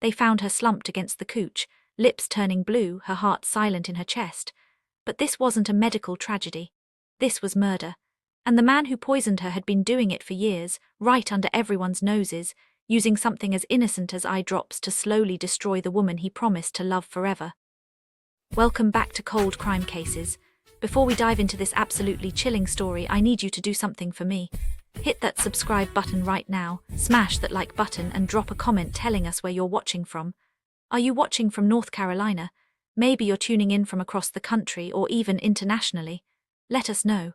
They found her slumped against the couch, lips turning blue, her heart silent in her chest. But this wasn't a medical tragedy. This was murder. And the man who poisoned her had been doing it for years, right under everyone's noses, using something as innocent as eye drops to slowly destroy the woman he promised to love forever. Welcome back to Cold Crime Cases. Before we dive into this absolutely chilling story, I need you to do something for me. Hit that subscribe button right now, smash that like button, and drop a comment telling us where you're watching from. Are you watching from North Carolina? Maybe you're tuning in from across the country or even internationally. Let us know.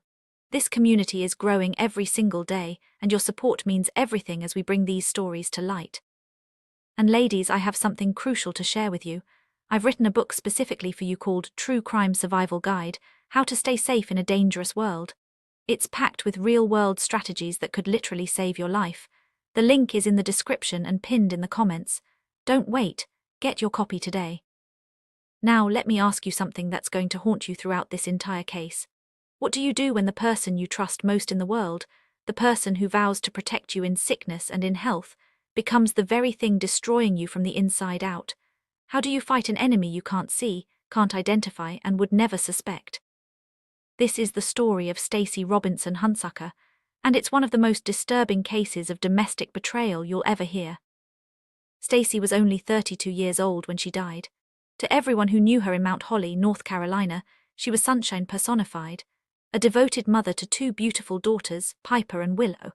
This community is growing every single day, and your support means everything as we bring these stories to light. And ladies, I have something crucial to share with you. I've written a book specifically for you called True Crime Survival Guide: How to Stay Safe in a Dangerous World. It's packed with real-world strategies that could literally save your life. The link is in the description and pinned in the comments. Don't wait, get your copy today. Now let me ask you something that's going to haunt you throughout this entire case. What do you do when the person you trust most in the world, the person who vows to protect you in sickness and in health, becomes the very thing destroying you from the inside out? How do you fight an enemy you can't see, can't identify, and would never suspect? This is the story of Stacy Robinson Hunsucker, and it's one of the most disturbing cases of domestic betrayal you'll ever hear. Stacy was only 32 years old when she died. To everyone who knew her in Mount Holly, North Carolina, she was sunshine personified. A devoted mother to two beautiful daughters, Piper and Willow,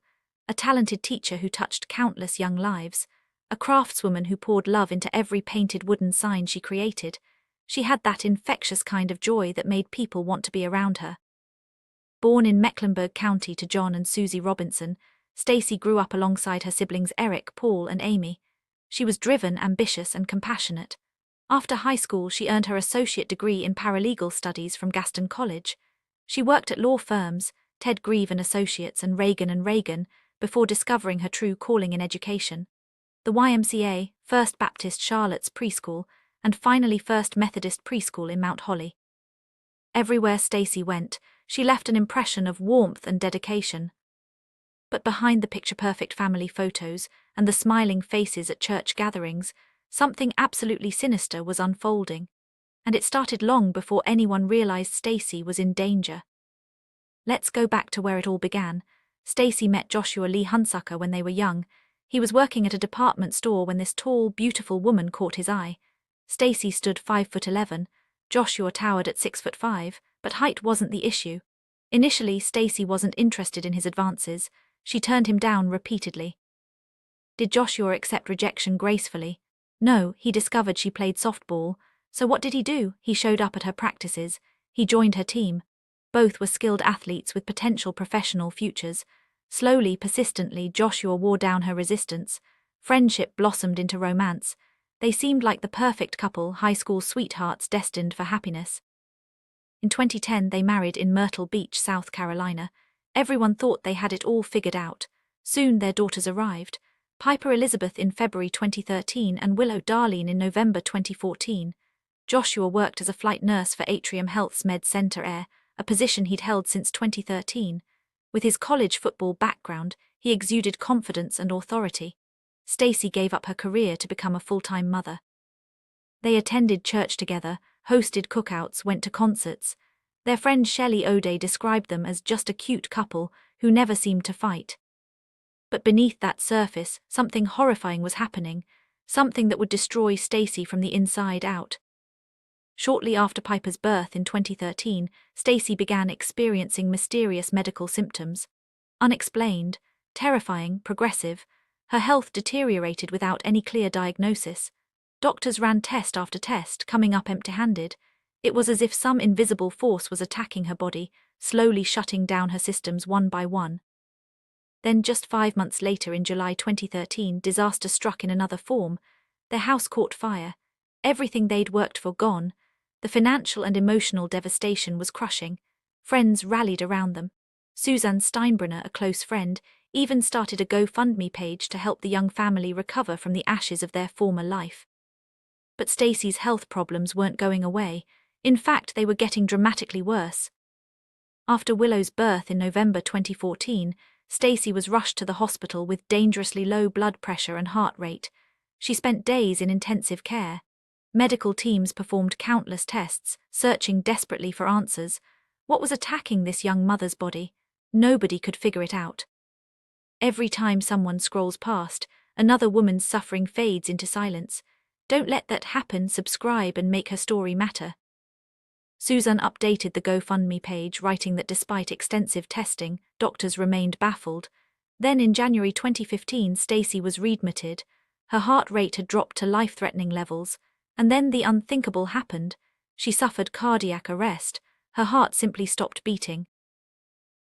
a talented teacher who touched countless young lives, a craftswoman who poured love into every painted wooden sign she created. She had that infectious kind of joy that made people want to be around her. Born in Mecklenburg County to John and Susie Robinson, Stacy grew up alongside her siblings Eric, Paul, and Amy. She was driven, ambitious, and compassionate. After high school, she earned her associate degree in paralegal studies from Gaston College. She worked at law firms, Ted Grieve and Associates and Reagan, before discovering her true calling in education. The YMCA, First Baptist Charlotte's Preschool, and finally First Methodist Preschool in Mount Holly. Everywhere Stacy went, she left an impression of warmth and dedication. But behind the picture-perfect family photos and the smiling faces at church gatherings, something absolutely sinister was unfolding. And it started long before anyone realized Stacy was in danger. Let's go back to where it all began. Stacy met Joshua Lee Hunsucker when they were young. He was working at a department store when this tall, beautiful woman caught his eye. Stacy stood 5'11", Joshua towered at 6'5", but height wasn't the issue. Initially, Stacy wasn't interested in his advances. She turned him down repeatedly. Did Joshua accept rejection gracefully? No, he discovered she played softball. So what did he do? He showed up at her practices. He joined her team. Both were skilled athletes with potential professional futures. Slowly, persistently, Joshua wore down her resistance. Friendship blossomed into romance. They seemed like the perfect couple, high school sweethearts destined for happiness. In 2010, they married in Myrtle Beach, South Carolina. Everyone thought they had it all figured out. Soon their daughters arrived. Piper Elizabeth in February 2013 and Willow Darlene in November 2014. Joshua worked as a flight nurse for Atrium Health's Med Center Air, a position he'd held since 2013. With his college football background, he exuded confidence and authority. Stacy gave up her career to become a full-time mother. They attended church together, hosted cookouts, went to concerts. Their friend Shelley O'Day described them as just a cute couple who never seemed to fight. But beneath that surface, something horrifying was happening, something that would destroy Stacy from the inside out. Shortly after Piper's birth in 2013, Stacy began experiencing mysterious medical symptoms. Unexplained, terrifying, progressive, her health deteriorated without any clear diagnosis. Doctors ran test after test, coming up empty-handed. It was as if some invisible force was attacking her body, slowly shutting down her systems one by one. Then just 5 months later, in July 2013, disaster struck in another form. Their house caught fire. Everything they'd worked for gone. The financial and emotional devastation was crushing. Friends rallied around them. Suzanne Steinbrenner, a close friend, even started a GoFundMe page to help the young family recover from the ashes of their former life. But Stacy's health problems weren't going away. In fact, they were getting dramatically worse. After Willow's birth in November 2014, Stacy was rushed to the hospital with dangerously low blood pressure and heart rate. She spent days in intensive care. Medical teams performed countless tests, searching desperately for answers. What was attacking this young mother's body? Nobody could figure it out. Every time someone scrolls past, another woman's suffering fades into silence. Don't let that happen. Subscribe and make her story matter. Susan updated the GoFundMe page, writing that despite extensive testing, doctors remained baffled. Then in January 2015, Stacy was readmitted. Her heart rate had dropped to life-threatening levels. And then the unthinkable happened. She suffered cardiac arrest. Her heart simply stopped beating.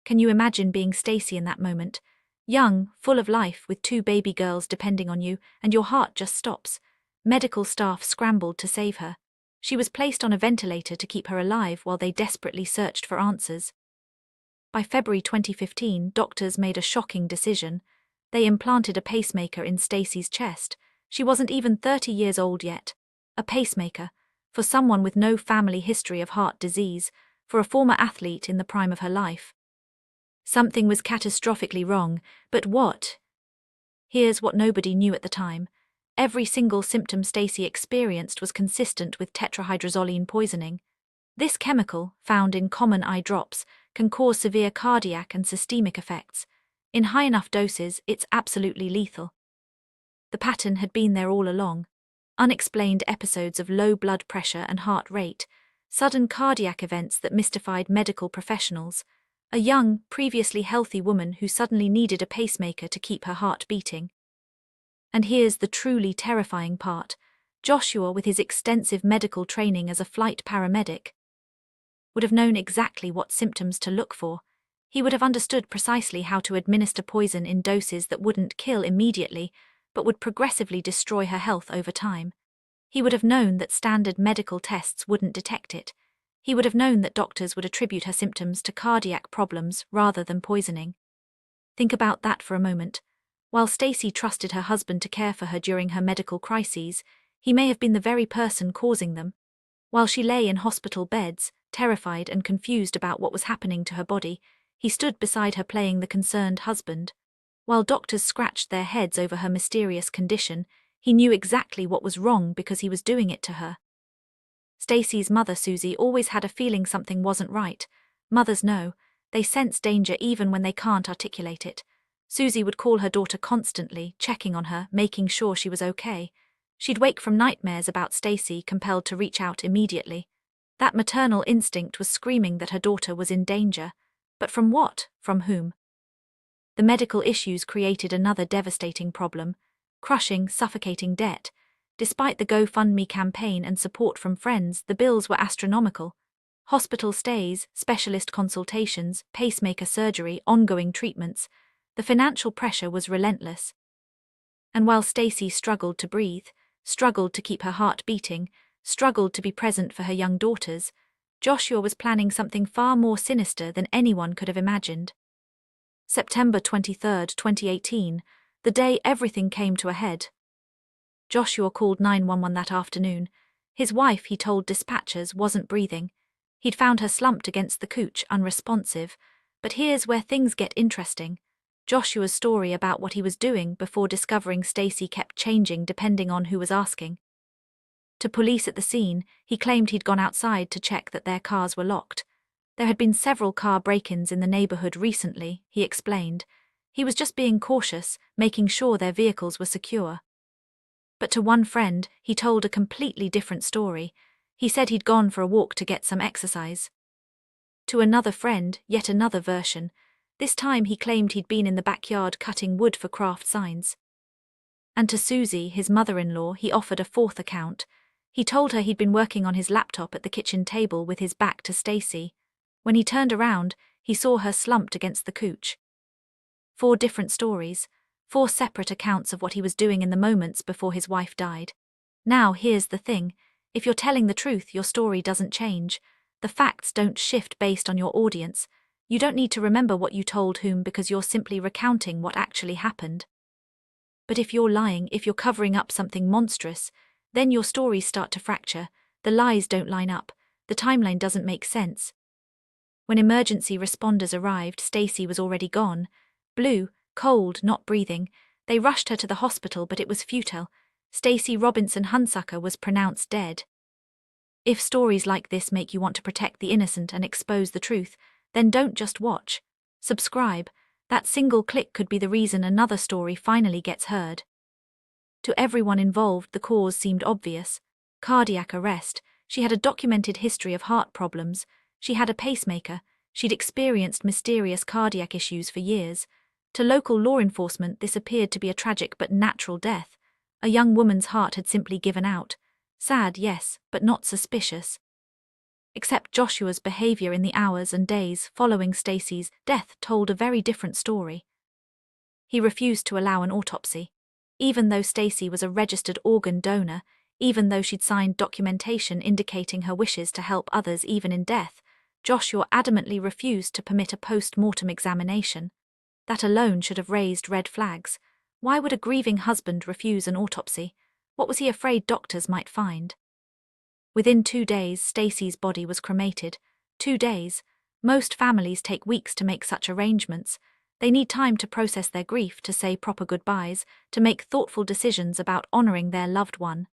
Can you imagine being Stacy in that moment? Young, full of life, with 2 baby girls depending on you, and your heart just stops. Medical staff scrambled to save her. She was placed on a ventilator to keep her alive while they desperately searched for answers. By February 2015, doctors made a shocking decision. They implanted a pacemaker in Stacy's chest. She wasn't even 30 years old yet. A pacemaker, for someone with no family history of heart disease, for a former athlete in the prime of her life. Something was catastrophically wrong, but what? Here's what nobody knew at the time. Every single symptom Stacy experienced was consistent with tetrahydrozoline poisoning. This chemical, found in common eye drops, can cause severe cardiac and systemic effects. In high enough doses, it's absolutely lethal. The pattern had been there all along. Unexplained episodes of low blood pressure and heart rate, sudden cardiac events that mystified medical professionals, a young, previously healthy woman who suddenly needed a pacemaker to keep her heart beating. And here's the truly terrifying part. Joshua, with his extensive medical training as a flight paramedic, would have known exactly what symptoms to look for. He would have understood precisely how to administer poison in doses that wouldn't kill immediately, but would progressively destroy her health over time. He would have known that standard medical tests wouldn't detect it. He would have known that doctors would attribute her symptoms to cardiac problems rather than poisoning. Think about that for a moment. While Stacy trusted her husband to care for her during her medical crises, he may have been the very person causing them. While she lay in hospital beds, terrified and confused about what was happening to her body, he stood beside her playing the concerned husband. While doctors scratched their heads over her mysterious condition, he knew exactly what was wrong because he was doing it to her. Stacy's mother, Susie, always had a feeling something wasn't right. Mothers know. They sense danger even when they can't articulate it. Susie would call her daughter constantly, checking on her, making sure she was okay. She'd wake from nightmares about Stacy, compelled to reach out immediately. That maternal instinct was screaming that her daughter was in danger. But from what? From whom? The medical issues created another devastating problem: crushing, suffocating debt. Despite the GoFundMe campaign and support from friends, the bills were astronomical. Hospital stays, specialist consultations, pacemaker surgery, ongoing treatments. The financial pressure was relentless. And while Stacy struggled to breathe, struggled to keep her heart beating, struggled to be present for her young daughters, Joshua was planning something far more sinister than anyone could have imagined. September 23, 2018, the day everything came to a head. Joshua called 911 that afternoon. His wife, he told dispatchers, wasn't breathing. He'd found her slumped against the couch, unresponsive. But here's where things get interesting. Joshua's story about what he was doing before discovering Stacy kept changing depending on who was asking. To police at the scene, he claimed he'd gone outside to check that their cars were locked. There had been several car break-ins in the neighborhood recently, he explained. He was just being cautious, making sure their vehicles were secure. But to one friend, he told a completely different story. He said he'd gone for a walk to get some exercise. To another friend, yet another version. This time he claimed he'd been in the backyard cutting wood for craft signs. And to Susie, his mother-in-law, he offered a fourth account. He told her he'd been working on his laptop at the kitchen table with his back to Stacy. When he turned around, he saw her slumped against the couch. 4 different stories, 4 separate accounts of what he was doing in the moments before his wife died. Now here's the thing. If you're telling the truth, your story doesn't change. The facts don't shift based on your audience. You don't need to remember what you told whom because you're simply recounting what actually happened. But if you're lying, if you're covering up something monstrous, then your stories start to fracture. The lies don't line up. The timeline doesn't make sense. When emergency responders arrived, Stacy was already gone. Blue, cold, not breathing. They rushed her to the hospital, but it was futile. Stacy Robinson Hunsucker was pronounced dead. If stories like this make you want to protect the innocent and expose the truth, then don't just watch. Subscribe. That single click could be the reason another story finally gets heard. To everyone involved, the cause seemed obvious. Cardiac arrest. She had a documented history of heart problems. She had a pacemaker. She'd experienced mysterious cardiac issues for years. To local law enforcement, this appeared to be a tragic but natural death. A young woman's heart had simply given out. Sad, yes, but not suspicious. Except Joshua's behavior in the hours and days following Stacy's death told a very different story. He refused to allow an autopsy. Even though Stacy was a registered organ donor, even though she'd signed documentation indicating her wishes to help others even in death, Joshua adamantly refused to permit a post-mortem examination. That alone should have raised red flags. Why would a grieving husband refuse an autopsy? What was he afraid doctors might find? Within 2 days, Stacy's body was cremated. 2 days. Most families take weeks to make such arrangements. They need time to process their grief, to say proper goodbyes, to make thoughtful decisions about honoring their loved one.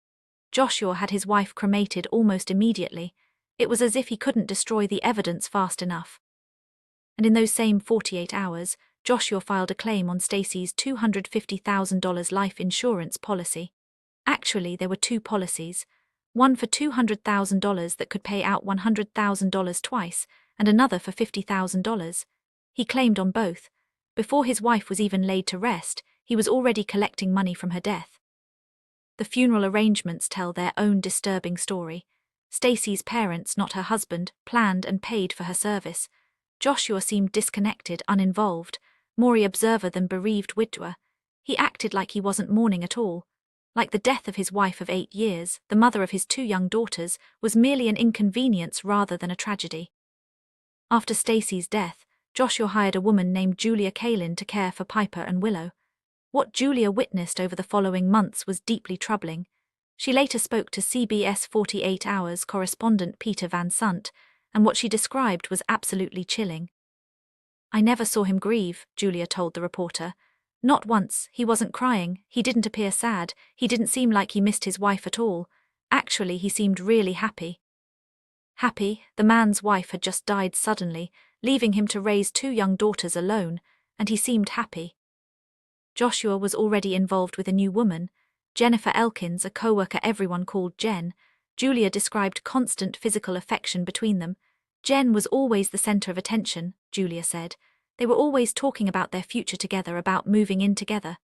Joshua had his wife cremated almost immediately. It was as if he couldn't destroy the evidence fast enough. And in those same 48 hours, Joshua filed a claim on Stacy's $250,000 life insurance policy. Actually, there were 2 policies. One for $200,000 that could pay out $100,000 twice, and another for $50,000. He claimed on both. Before his wife was even laid to rest, he was already collecting money from her death. The funeral arrangements tell their own disturbing story. Stacy's parents, not her husband, planned and paid for her service. Joshua seemed disconnected, uninvolved, more an observer than bereaved widower. He acted like he wasn't mourning at all. Like the death of his wife of 8 years, the mother of his 2 young daughters, was merely an inconvenience rather than a tragedy. After Stacy's death, Joshua hired a woman named Julia Kalin to care for Piper and Willow. What Julia witnessed over the following months was deeply troubling. She later spoke to CBS 48 Hours correspondent Peter Van Sant, and what she described was absolutely chilling. "I never saw him grieve," Julia told the reporter. "Not once. He wasn't crying, he didn't appear sad, he didn't seem like he missed his wife at all. Actually, he seemed really happy." Happy? The man's wife had just died suddenly, leaving him to raise 2 young daughters alone, and he seemed happy. Joshua was already involved with a new woman, Jennifer Elkins, a co-worker everyone called Jen. Julia described constant physical affection between them. Jen was always the center of attention, Julia said. They were always talking about their future together, about moving in together.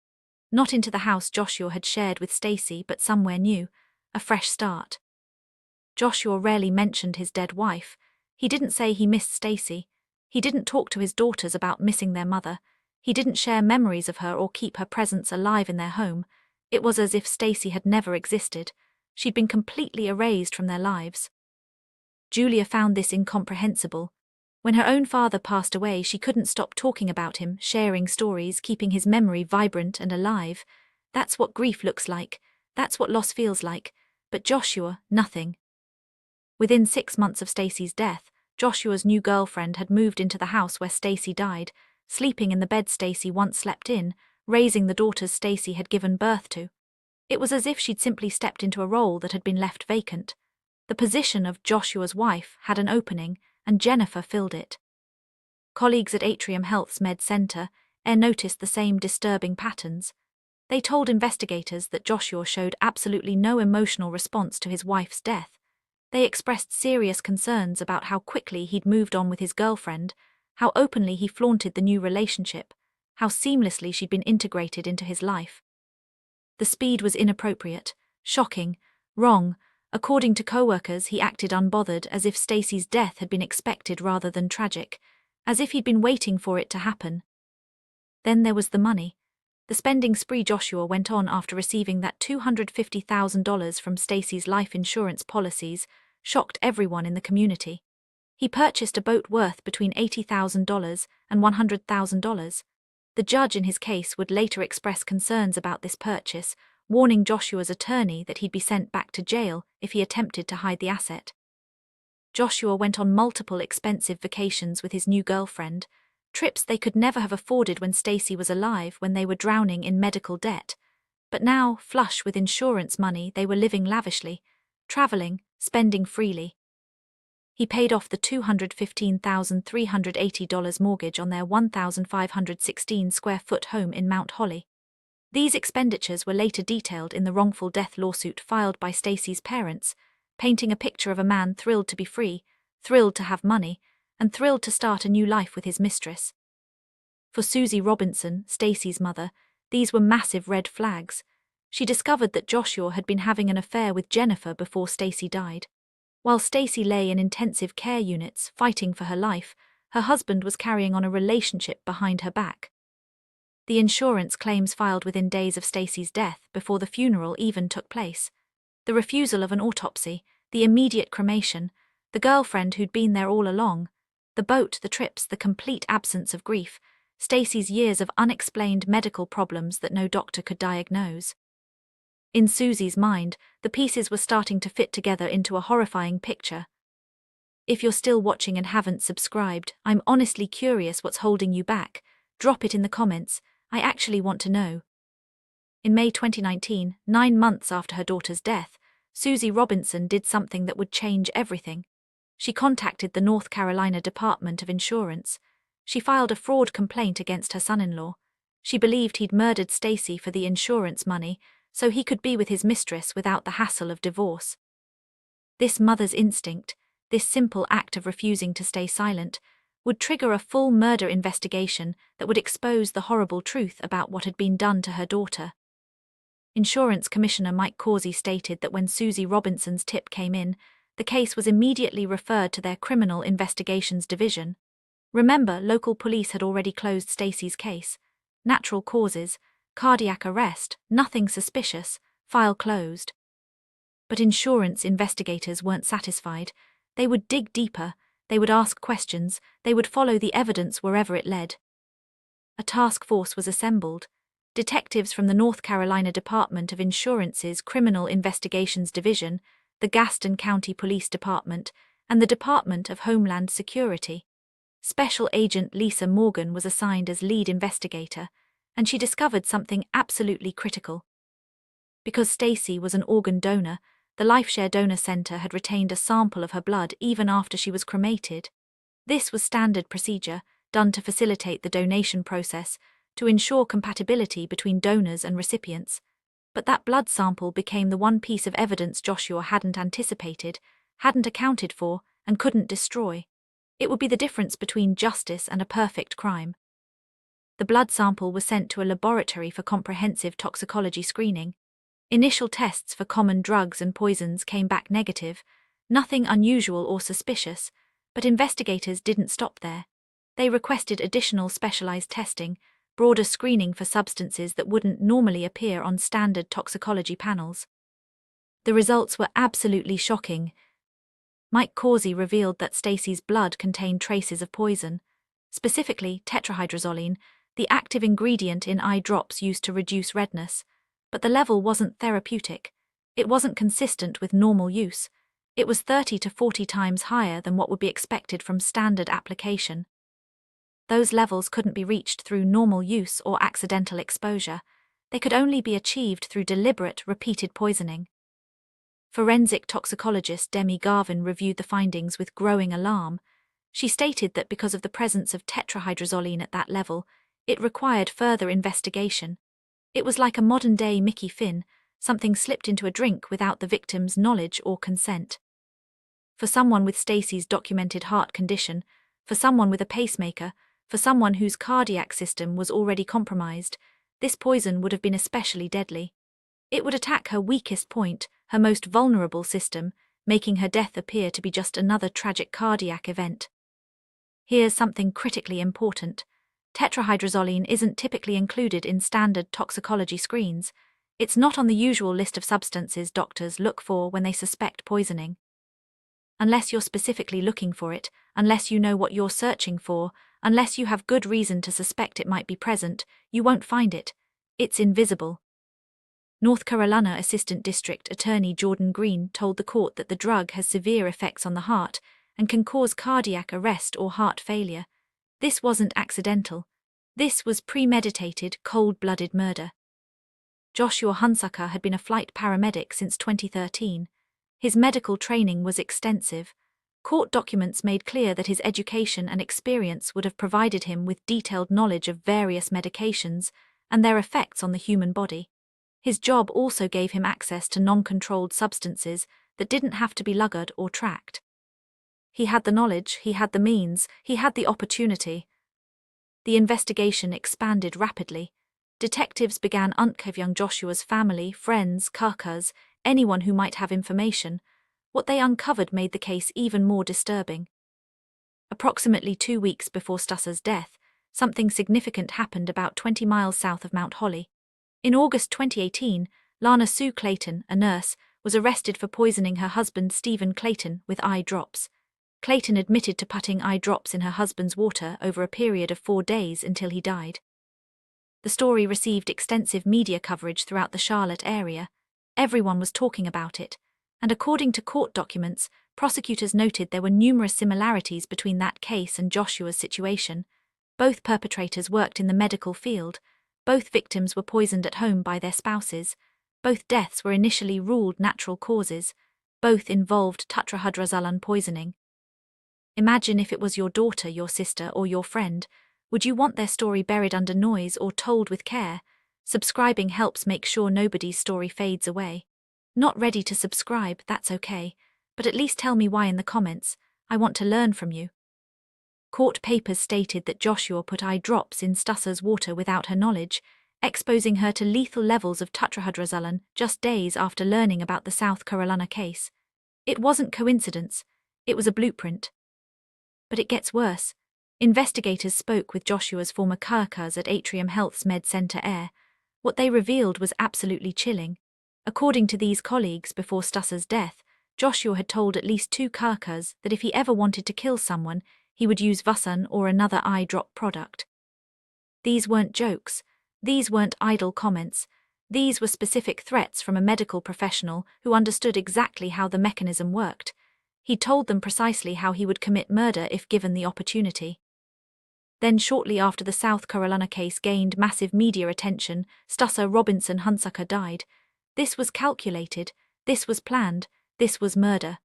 Not into the house Joshua had shared with Stacy, but somewhere new, a fresh start. Joshua rarely mentioned his dead wife. He didn't say he missed Stacy. He didn't talk to his daughters about missing their mother. He didn't share memories of her or keep her presence alive in their home. It was as if Stacy had never existed. She'd been completely erased from their lives. Julia found this incomprehensible. When her own father passed away, she couldn't stop talking about him, sharing stories, keeping his memory vibrant and alive. That's what grief looks like. That's what loss feels like. But Joshua, nothing. Within 6 months of Stacy's death, Joshua's new girlfriend had moved into the house where Stacy died, sleeping in the bed Stacy once slept in, raising the daughters Stacy had given birth to. It was as if she'd simply stepped into a role that had been left vacant. The position of Joshua's wife had an opening, and Jennifer filled it. Colleagues at Atrium Health's Med Center noticed the same disturbing patterns. They told investigators that Joshua showed absolutely no emotional response to his wife's death. They expressed serious concerns about how quickly he'd moved on with his girlfriend, how openly he flaunted the new relationship, how seamlessly she'd been integrated into his life. The speed was inappropriate, shocking, wrong. According to co-workers, he acted unbothered, as if Stacy's death had been expected rather than tragic, as if he'd been waiting for it to happen. Then there was the money. The spending spree Joshua went on after receiving that $250,000 from Stacy's life insurance policies shocked everyone in the community. He purchased a boat worth between $80,000 and $100,000. The judge in his case would later express concerns about this purchase, warning Joshua's attorney that he'd be sent back to jail if he attempted to hide the asset. Joshua went on multiple expensive vacations with his new girlfriend, trips they could never have afforded when Stacy was alive, when they were drowning in medical debt. But now, flush with insurance money, they were living lavishly, traveling, spending freely. He paid off the $215,380 mortgage on their 1,516-square-foot home in Mount Holly. These expenditures were later detailed in the wrongful death lawsuit filed by Stacy's parents, painting a picture of a man thrilled to be free, thrilled to have money, and thrilled to start a new life with his mistress. For Susie Robinson, Stacy's mother, these were massive red flags. She discovered that Joshua had been having an affair with Jennifer before Stacy died. While Stacy lay in intensive care units, fighting for her life, her husband was carrying on a relationship behind her back. The insurance claims filed within days of Stacy's death, before the funeral even took place. The refusal of an autopsy, the immediate cremation, the girlfriend who'd been there all along, the boat, the trips, the complete absence of grief, Stacy's years of unexplained medical problems that no doctor could diagnose. In Susie's mind, the pieces were starting to fit together into a horrifying picture. If you're still watching and haven't subscribed, I'm honestly curious what's holding you back. Drop it in the comments. I actually want to know. In May 2019, 9 months after her daughter's death, Susie Robinson did something that would change everything. She contacted the North Carolina Department of Insurance. She filed a fraud complaint against her son-in-law. She believed he'd murdered Stacy for the insurance money, so he could be with his mistress without the hassle of divorce. This mother's instinct, this simple act of refusing to stay silent, would trigger a full murder investigation that would expose the horrible truth about what had been done to her daughter. Insurance Commissioner Mike Causey stated that when Susie Robinson's tip came in, the case was immediately referred to their Criminal Investigations Division. Remember, local police had already closed Stacy's case. Natural causes, cardiac arrest, nothing suspicious, file closed. But insurance investigators weren't satisfied. They would dig deeper, they would ask questions, they would follow the evidence wherever it led. A task force was assembled. Detectives from the North Carolina Department of Insurance's Criminal Investigations Division, the Gaston County Police Department, and the Department of Homeland Security. Special Agent Lisa Morgan was assigned as lead investigator, and she discovered something absolutely critical. Because Stacy was an organ donor, the LifeShare Donor Center had retained a sample of her blood even after she was cremated. This was standard procedure, done to facilitate the donation process, to ensure compatibility between donors and recipients. But that blood sample became the one piece of evidence Joshua hadn't anticipated, hadn't accounted for, and couldn't destroy. It would be the difference between justice and a perfect crime. The blood sample was sent to a laboratory for comprehensive toxicology screening. Initial tests for common drugs and poisons came back negative, nothing unusual or suspicious, but investigators didn't stop there. They requested additional specialized testing, broader screening for substances that wouldn't normally appear on standard toxicology panels. The results were absolutely shocking. Mike Causey revealed that Stacy's blood contained traces of poison, specifically tetrahydrozoline, the active ingredient in eye drops used to reduce redness. But the level wasn't therapeutic. It wasn't consistent with normal use. It was 30 to 40 times higher than what would be expected from standard application. Those levels couldn't be reached through normal use or accidental exposure. They could only be achieved through deliberate, repeated poisoning. Forensic toxicologist Demi Garvin reviewed the findings with growing alarm. She stated that because of the presence of tetrahydrozoline at that level, it required further investigation. It was like a modern-day Mickey Finn, something slipped into a drink without the victim's knowledge or consent. For someone with Stacy's documented heart condition, for someone with a pacemaker, for someone whose cardiac system was already compromised, this poison would have been especially deadly. It would attack her weakest point, her most vulnerable system, making her death appear to be just another tragic cardiac event. Here's something critically important. Tetrahydrozoline isn't typically included in standard toxicology screens. It's not on the usual list of substances doctors look for when they suspect poisoning. Unless you're specifically looking for it, unless you know what you're searching for, unless you have good reason to suspect it might be present, you won't find it. It's invisible. North Carolina Assistant District Attorney Jordan Green told the court that the drug has severe effects on the heart and can cause cardiac arrest or heart failure. This wasn't accidental. This was premeditated, cold-blooded murder. Joshua Hunsucker had been a flight paramedic since 2013. His medical training was extensive. Court documents made clear that his education and experience would have provided him with detailed knowledge of various medications and their effects on the human body. His job also gave him access to non-controlled substances that didn't have to be lugged or tracked. He had the knowledge, he had the means, he had the opportunity. The investigation expanded rapidly. Detectives began uncovering Joshua's family, friends, carcers, anyone who might have information. What they uncovered made the case even more disturbing. Approximately 2 weeks before Stusser's death, something significant happened about 20 miles south of Mount Holly. In August 2018, Lana Sue Clayton, a nurse, was arrested for poisoning her husband Stephen Clayton with eye drops. Clayton admitted to putting eye drops in her husband's water over a period of 4 days until he died. The story received extensive media coverage throughout the Charlotte area. Everyone was talking about it, and according to court documents, prosecutors noted there were numerous similarities between that case and Joshua's situation. Both perpetrators worked in the medical field. Both victims were poisoned at home by their spouses. Both deaths were initially ruled natural causes. Both involved Tetrahydrozoline poisoning. Imagine if it was your daughter, your sister, or your friend. Would you want their story buried under noise or told with care? Subscribing helps make sure nobody's story fades away. Not ready to subscribe, that's okay, but at least tell me why in the comments. I want to learn from you. Court papers stated that Joshua put eye drops in Stusser's water without her knowledge, exposing her to lethal levels of tetrahydrozoline just days after learning about the South Carolina case. It wasn't coincidence, it was a blueprint. But it gets worse. Investigators spoke with Joshua's former carcers at Atrium Health's Med Center Air. What they revealed was absolutely chilling. According to these colleagues, before Stusser's death, Joshua had told at least 2 carcers that if he ever wanted to kill someone, he would use Visine or another eye drop product. These weren't jokes. These weren't idle comments. These were specific threats from a medical professional who understood exactly how the mechanism worked. He told them precisely how he would commit murder if given the opportunity. Then shortly after the South Carolina case gained massive media attention, Stacy Robinson Hunsucker died. This was calculated, this was planned, this was murder.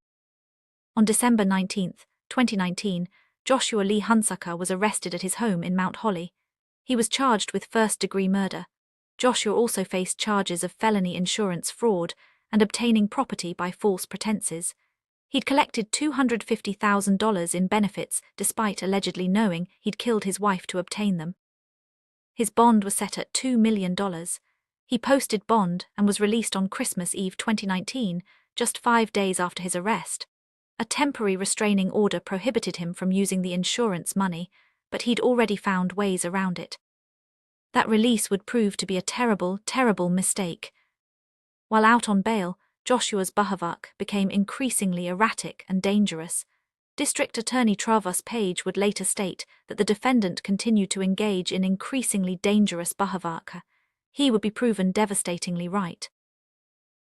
On December 19, 2019, Joshua Lee Hunsucker was arrested at his home in Mount Holly. He was charged with first-degree murder. Joshua also faced charges of felony insurance fraud and obtaining property by false pretenses. He'd collected $250,000 in benefits despite allegedly knowing he'd killed his wife to obtain them. His bond was set at $2 million. He posted bond and was released on Christmas Eve 2019, just 5 days after his arrest. A temporary restraining order prohibited him from using the insurance money, but he'd already found ways around it. That release would prove to be a terrible, terrible mistake. While out on bail, Joshua's behavior became increasingly erratic and dangerous. District Attorney Travis Page would later state that the defendant continued to engage in increasingly dangerous behavior. He would be proven devastatingly right.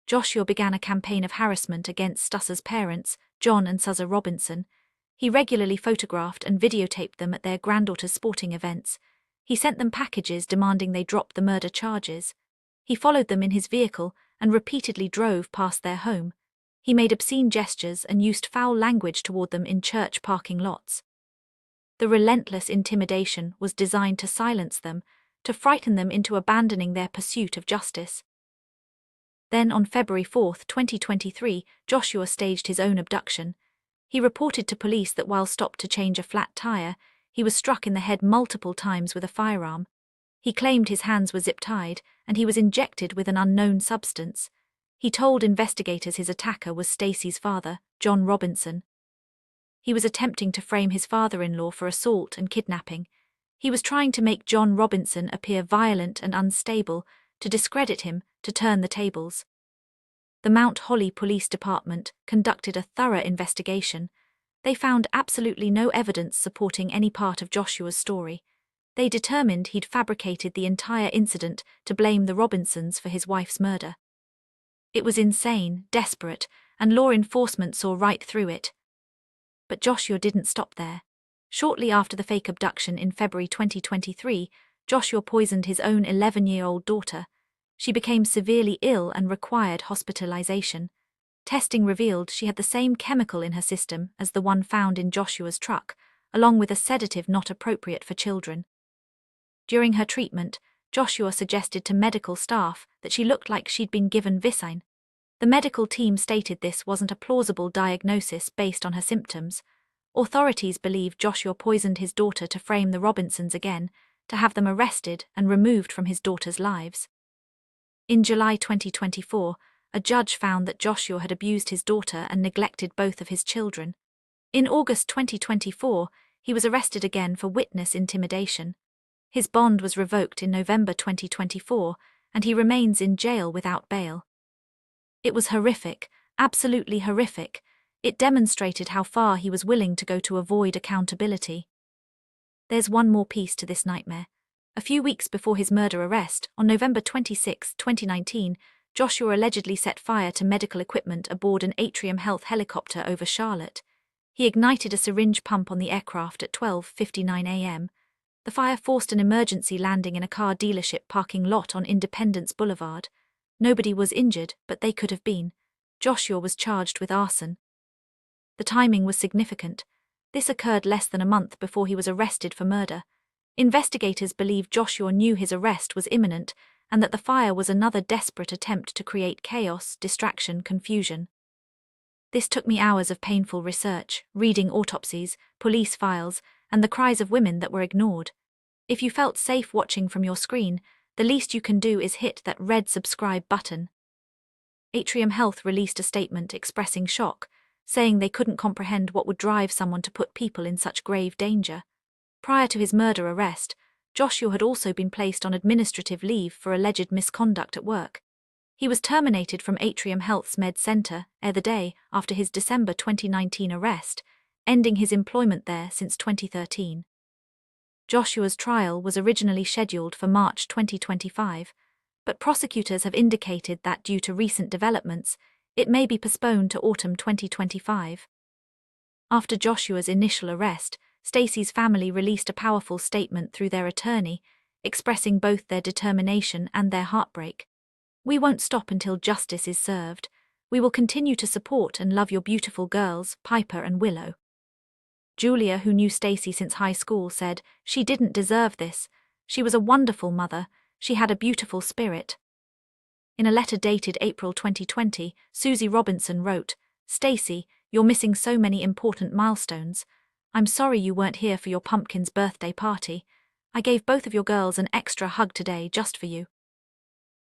Joshua began a campaign of harassment against Stusser's parents, John and Susie Robinson. He regularly photographed and videotaped them at their granddaughter's sporting events. He sent them packages demanding they drop the murder charges. He followed them in his vehicle and repeatedly drove past their home. He made obscene gestures and used foul language toward them in church parking lots. The relentless intimidation was designed to silence them, to frighten them into abandoning their pursuit of justice. Then on February 4, 2023, Joshua staged his own abduction. He reported to police that while stopped to change a flat tire, he was struck in the head multiple times with a firearm. He claimed his hands were zip-tied, and he was injected with an unknown substance. He told investigators his attacker was Stacy's father, John Robinson. He was attempting to frame his father-in-law for assault and kidnapping. He was trying to make John Robinson appear violent and unstable, to discredit him, to turn the tables. The Mount Holly Police Department conducted a thorough investigation. They found absolutely no evidence supporting any part of Joshua's story. They determined he'd fabricated the entire incident to blame the Robinsons for his wife's murder. It was insane, desperate, and law enforcement saw right through it. But Joshua didn't stop there. Shortly after the fake abduction in February 2023, Joshua poisoned his own 11-year-old daughter. She became severely ill and required hospitalization. Testing revealed she had the same chemical in her system as the one found in Joshua's truck, along with a sedative not appropriate for children. During her treatment, Joshua suggested to medical staff that she looked like she'd been given Visine. The medical team stated this wasn't a plausible diagnosis based on her symptoms. Authorities believe Joshua poisoned his daughter to frame the Robinsons again, to have them arrested and removed from his daughter's lives. In July 2024, a judge found that Joshua had abused his daughter and neglected both of his children. In August 2024, he was arrested again for witness intimidation. His bond was revoked in November 2024, and he remains in jail without bail. It was horrific, absolutely horrific. It demonstrated how far he was willing to go to avoid accountability. There's one more piece to this nightmare. A few weeks before his murder arrest, on November 26, 2019, Joshua allegedly set fire to medical equipment aboard an Atrium Health helicopter over Charlotte. He ignited a syringe pump on the aircraft at 12:59 a.m. The fire forced an emergency landing in a car dealership parking lot on Independence Boulevard. Nobody was injured, but they could have been. Joshua was charged with arson. The timing was significant. This occurred less than a month before he was arrested for murder. Investigators believe Joshua knew his arrest was imminent and that the fire was another desperate attempt to create chaos, distraction, confusion. This took me hours of painful research, reading autopsies, police files, and the cries of women that were ignored. If you felt safe watching from your screen, the least you can do is hit that red subscribe button. Atrium Health released a statement expressing shock, saying they couldn't comprehend what would drive someone to put people in such grave danger. Prior to his murder arrest, Joshua had also been placed on administrative leave for alleged misconduct at work. He was terminated from Atrium Health's Med Center the day after his December 2019 arrest, ending his employment there since 2013. Joshua's trial was originally scheduled for March 2025, but prosecutors have indicated that due to recent developments, it may be postponed to autumn 2025. After Joshua's initial arrest, Stacy's family released a powerful statement through their attorney, expressing both their determination and their heartbreak. "We won't stop until justice is served. We will continue to support and love your beautiful girls, Piper and Willow." Julia, who knew Stacy since high school, said, "She didn't deserve this. She was a wonderful mother. She had a beautiful spirit." In a letter dated April 2020, Susie Robinson wrote, "Stacy, you're missing so many important milestones. I'm sorry you weren't here for your pumpkin's birthday party. I gave both of your girls an extra hug today just for you."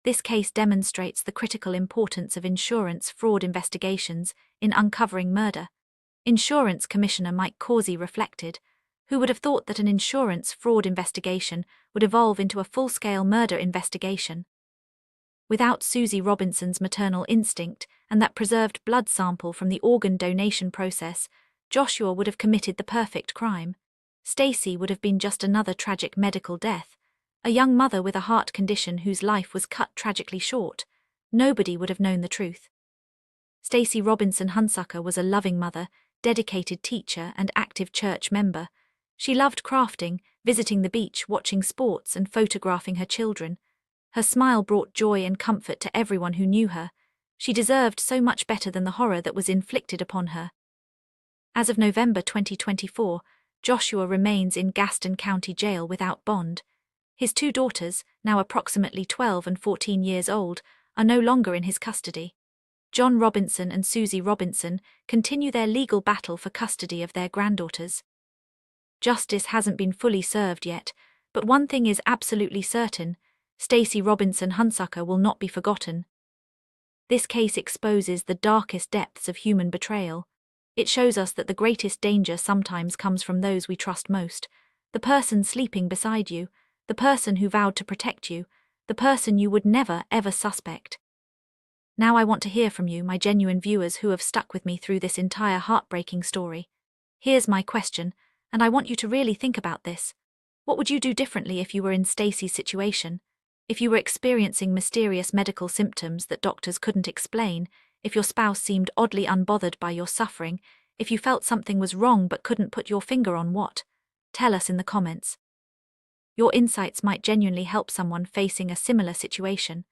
This case demonstrates the critical importance of insurance fraud investigations in uncovering murder. Insurance Commissioner Mike Causey reflected, "Who would have thought that an insurance fraud investigation would evolve into a full-scale murder investigation?" Without Susie Robinson's maternal instinct and that preserved blood sample from the organ donation process, Joshua would have committed the perfect crime. Stacy would have been just another tragic medical death, a young mother with a heart condition whose life was cut tragically short. Nobody would have known the truth. Stacy Robinson Hunsucker was a loving mother, dedicated teacher, and active church member. She loved crafting, visiting the beach, watching sports, and photographing her children. Her smile brought joy and comfort to everyone who knew her. She deserved so much better than the horror that was inflicted upon her. As of November 2024, Joshua remains in Gaston County Jail without bond. His two daughters, now approximately 12 and 14 years old, are no longer in his custody. John Robinson and Susie Robinson continue their legal battle for custody of their granddaughters. Justice hasn't been fully served yet, but one thing is absolutely certain: Stacy Robinson Hunsucker will not be forgotten. This case exposes the darkest depths of human betrayal. It shows us that the greatest danger sometimes comes from those we trust most: the person sleeping beside you, the person who vowed to protect you, the person you would never, ever suspect. Now I want to hear from you, my genuine viewers who have stuck with me through this entire heartbreaking story. Here's my question, and I want you to really think about this. What would you do differently if you were in Stacy's situation? If you were experiencing mysterious medical symptoms that doctors couldn't explain, if your spouse seemed oddly unbothered by your suffering, if you felt something was wrong but couldn't put your finger on what? Tell us in the comments. Your insights might genuinely help someone facing a similar situation.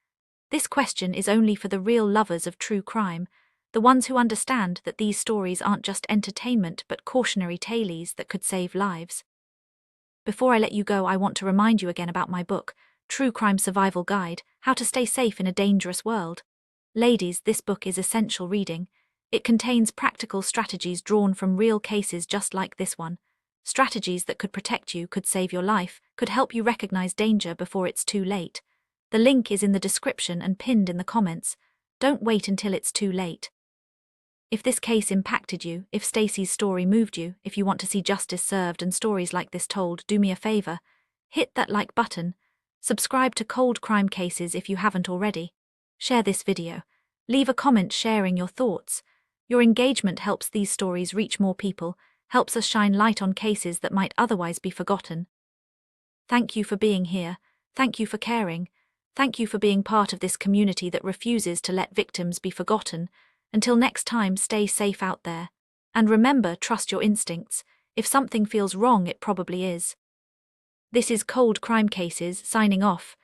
This question is only for the real lovers of true crime, the ones who understand that these stories aren't just entertainment but cautionary tales that could save lives. Before I let you go, I want to remind you again about my book, True Crime Survival Guide: How to Stay Safe in a Dangerous World. Ladies, this book is essential reading. It contains practical strategies drawn from real cases just like this one. Strategies that could protect you, could save your life, could help you recognize danger before it's too late. The link is in the description and pinned in the comments. Don't wait until it's too late. If this case impacted you, if Stacy's story moved you, if you want to see justice served and stories like this told, do me a favor. Hit that like button. Subscribe to Cold Crime Cases if you haven't already. Share this video. Leave a comment sharing your thoughts. Your engagement helps these stories reach more people, helps us shine light on cases that might otherwise be forgotten. Thank you for being here. Thank you for caring. Thank you for being part of this community that refuses to let victims be forgotten. Until next time, stay safe out there. And remember, trust your instincts. If something feels wrong, it probably is. This is Cold Crime Cases, signing off.